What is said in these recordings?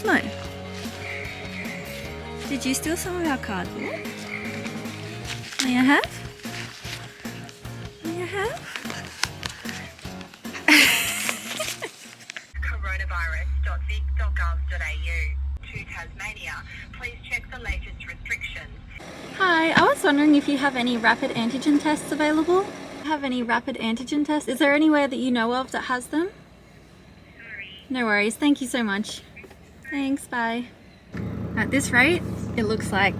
Cosmo, did you steal some of our cardboard? May I have? May I have? coronavirus.vic.gov.au to Tasmania. Please check the latest restrictions. Hi, I was wondering if you have any rapid antigen tests available? Have any rapid antigen tests? Is there anywhere that you know of that has them? No worries, thank you so much. Thanks, bye. At this rate, it looks like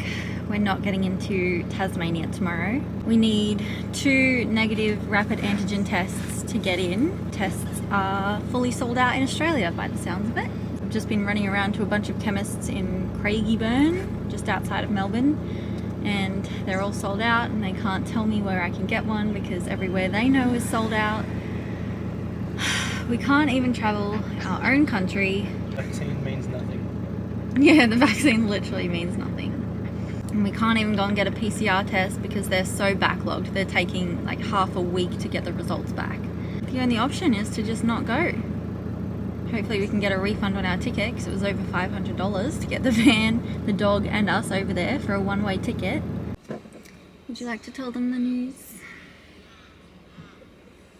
we're not getting into Tasmania tomorrow. We need 2 negative rapid antigen tests to get in. Tests are fully sold out in Australia by the sounds of it. I've just been running around to a bunch of chemists in Craigieburn, just outside of Melbourne, and they're all sold out and they can't tell me where I can get one because everywhere they know is sold out. We can't even travel our own country. Vaccine means nothing. Yeah, the vaccine literally means nothing. And we can't even go and get a PCR test because they're so backlogged. They're taking like half a week to get the results back. The only option is to just not go. Hopefully we can get a refund on our ticket because it was over $500 to get the van, the dog and us over there for a one-way ticket. Would you like to tell them the news?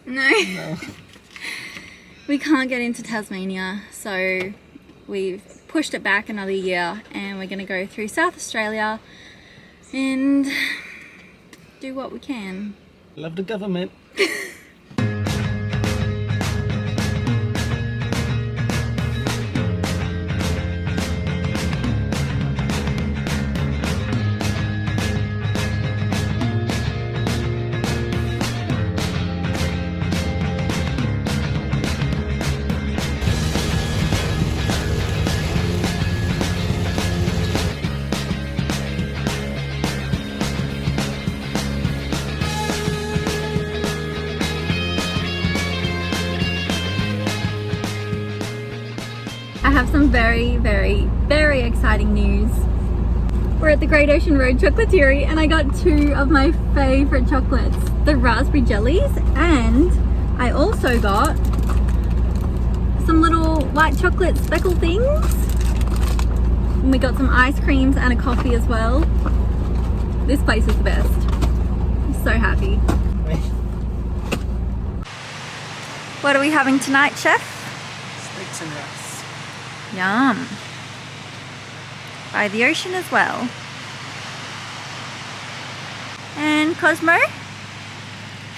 No? No. We can't get into Tasmania, so we've pushed it back another year and we're going to go through South Australia and do what we can. Love the government. I have some very, very, very exciting news. We're at the Great Ocean Road Chocolatieri and I got 2 of my favourite chocolates, the raspberry jellies, and I also got some little white chocolate speckle things. And we got some ice creams and a coffee as well. This place is the best. I'm so happy. What are we having tonight, Chef? Steaks and rice. Yum. By the ocean as well. And Cosmo,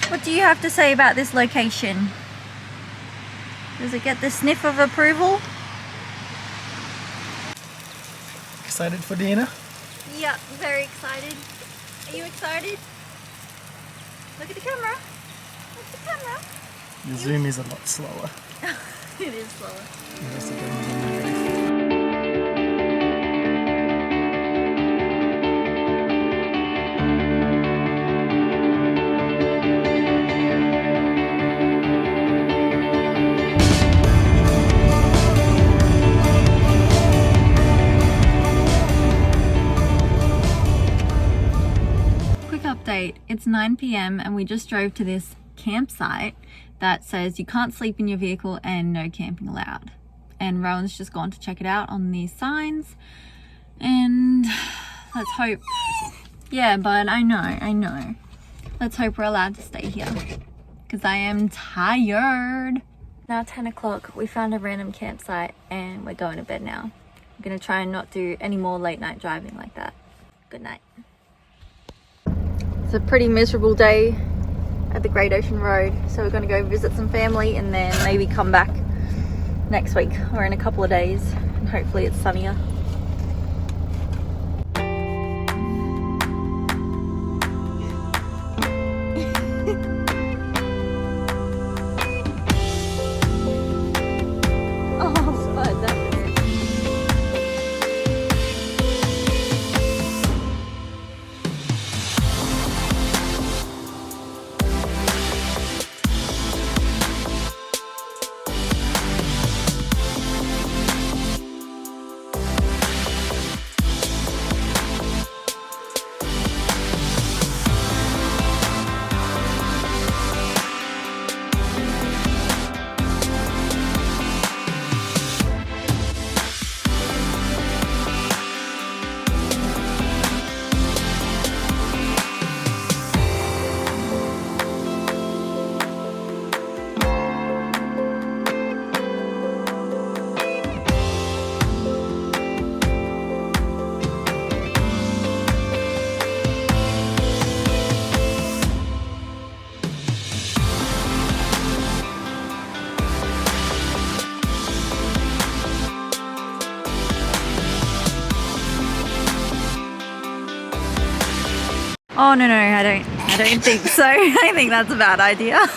what do you have to say about this location? Does it get the sniff of approval? Excited for dinner? Yeah, very excited. Are you excited? Look at the camera. Look at the camera. The zoom is a lot slower. It is slower. Yes, it doesn't. It's 9 p.m. and we just drove to this campsite that says you can't sleep in your vehicle and no camping allowed. And Rowan's just gone to check it out on these signs. And let's hope. Yeah, but I know. Let's hope we're allowed to stay here because I am tired. Now 10 o'clock, we found a random campsite and we're going to bed now. I'm gonna try and not do any more late night driving like that. Good night. It's a pretty miserable day at the Great Ocean Road, so we're going to go visit some family and then maybe come back next week or in a couple of days, and hopefully it's sunnier. Oh no, I don't think so. I think that's a bad idea.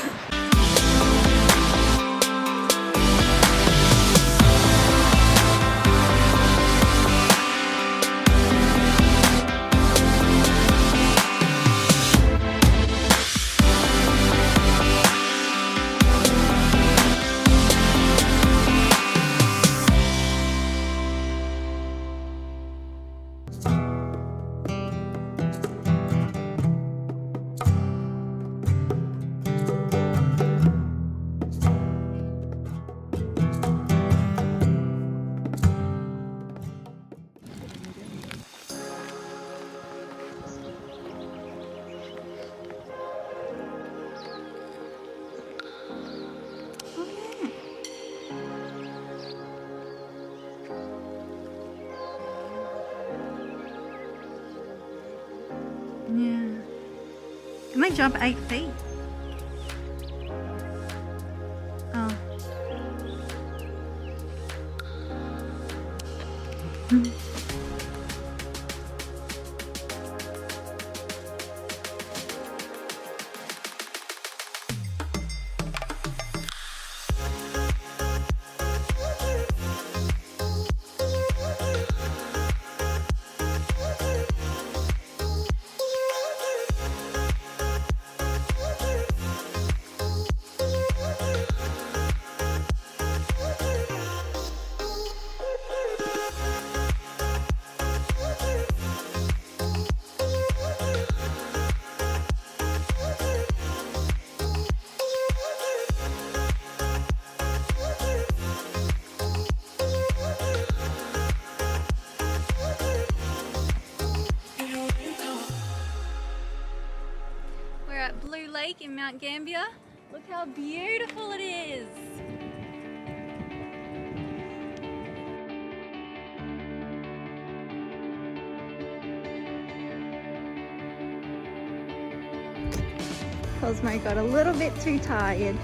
Yeah. Can they jump 8 feet? Oh. We're at Blue Lake in Mount Gambier. Look how beautiful it is. Cosmo got a little bit too tired.